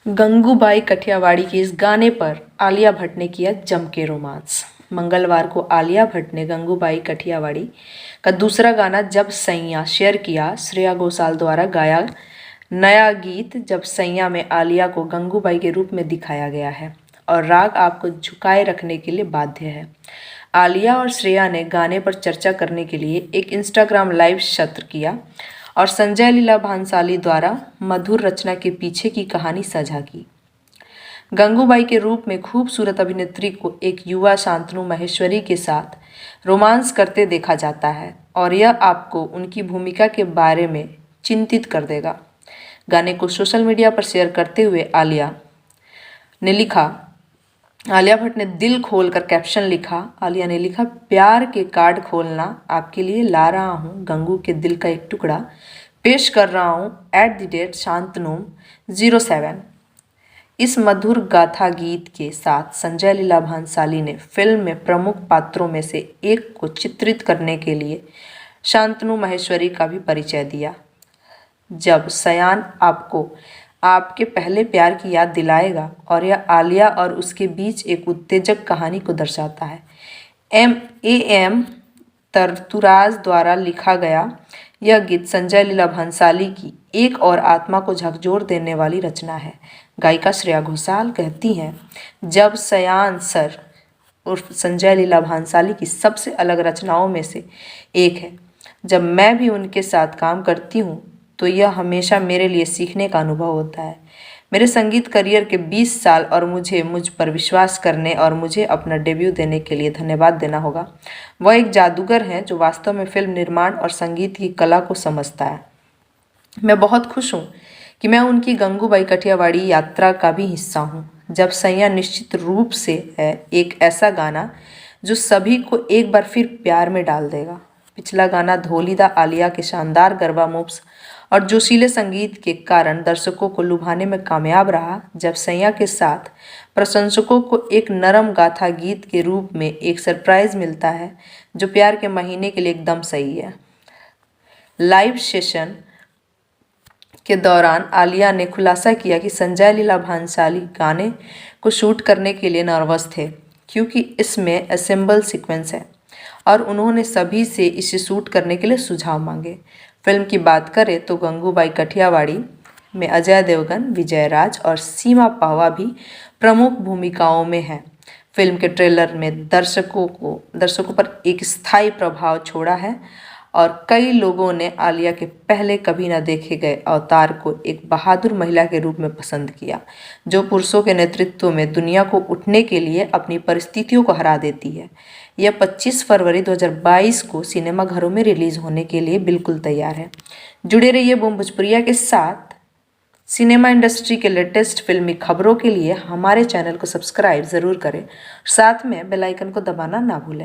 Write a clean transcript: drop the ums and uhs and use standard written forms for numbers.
गंगूबाई काठियावाड़ी के इस गाने पर आलिया भट्ट ने किया जम के रोमांस। मंगलवार को आलिया भट्ट ने गंगूबाई काठियावाड़ी का दूसरा गाना जब सैयां शेयर किया। श्रेया घोषाल द्वारा गाया नया गीत जब सैयां में आलिया को गंगूबाई के रूप में दिखाया गया है और राग आपको झुकाए रखने के लिए बाध्य है। आलिया और श्रेया ने गाने पर चर्चा करने के लिए एक इंस्टाग्राम लाइव सत्र किया और संजय लीला भांसाली द्वारा मधुर रचना के पीछे की कहानी साझा की। गंगूबाई के रूप में खूबसूरत अभिनेत्री को एक युवा शांतनु महेश्वरी के साथ रोमांस करते देखा जाता है और यह आपको उनकी भूमिका के बारे में चिंतित कर देगा। गाने को सोशल मीडिया पर शेयर करते हुए आलिया भट्ट ने दिल खोलकर कैप्शन लिखा। आलिया ने लिखा, प्यार के कार्ड खोलना आपके लिए ला रहा हूँ गंगू के दिल का एक टुकड़ा, पेश कर रहा हूँ @शांतनु 07। इस मधुर गाथा गीत के साथ संजय लीला भांसाली ने फिल्म में प्रमुख पात्रों में से एक को चित्रित करने के लिए शांतनु महेश्वरी का भी परिचय दिया। जब सयान आपको आपके पहले प्यार की याद दिलाएगा और यह आलिया और उसके बीच एक उत्तेजक कहानी को दर्शाता है। एम तरतुराज द्वारा लिखा गया यह गीत संजय लीला भंसाली की एक और आत्मा को झकझोर देने वाली रचना है। गायिका श्रेया घोषाल कहती हैं, जब सयान सर उर्फ संजय लीला भंसाली की सबसे अलग रचनाओं में से एक है। जब मैं भी उनके साथ काम करती हूँ तो यह हमेशा मेरे लिए सीखने का अनुभव होता है। मेरे संगीत करियर के 20 साल और मुझ पर विश्वास करने और मुझे अपना डेब्यू देने के लिए धन्यवाद देना होगा। वह एक जादूगर हैं जो वास्तव में फिल्म निर्माण और संगीत की कला को समझता है। मैं बहुत खुश हूँ कि मैं उनकी गंगूबाई काठियावाड़ी यात्रा का भी हिस्सा हूँ। जब सैयां निश्चित रूप से है एक ऐसा गाना जो सभी को एक बार फिर प्यार में डाल देगा। पिछला गाना धोलीदा आलिया के शानदार गरबा मूव्स और जोशीले संगीत के कारण दर्शकों को लुभाने में कामयाब रहा। जब सैयां के साथ प्रशंसकों को एक नरम गाथा गीत के रूप में एक सरप्राइज मिलता है जो प्यार के महीने के लिए एकदम सही है। लाइव सेशन के दौरान आलिया ने खुलासा किया कि संजय लीला भांसाली गाने को शूट करने के लिए नर्वस थे क्योंकि इसमें असेंबल सीक्वेंस है और उन्होंने सभी से इसे शूट करने के लिए सुझाव मांगे। फिल्म की बात करें तो गंगूबाई काठियावाड़ी में अजय देवगन, विजय राज और सीमा पावा भी प्रमुख भूमिकाओं में हैं। फिल्म के ट्रेलर में दर्शकों पर एक स्थायी प्रभाव छोड़ा है और कई लोगों ने आलिया के पहले कभी न देखे गए अवतार को एक बहादुर महिला के रूप में पसंद किया, जो पुरुषों के नेतृत्व में दुनिया को उठने के लिए अपनी परिस्थितियों को हरा देती है। यह 25 फरवरी 2022 को सिनेमाघरों में रिलीज होने के लिए बिल्कुल तैयार है। जुड़े रहिए बूम भोजपुरिया के साथ। सिनेमा इंडस्ट्री के लेटेस्ट फिल्मी खबरों के लिए हमारे चैनल को सब्सक्राइब ज़रूर करें, साथ में बेल आइकन को दबाना ना भूलें।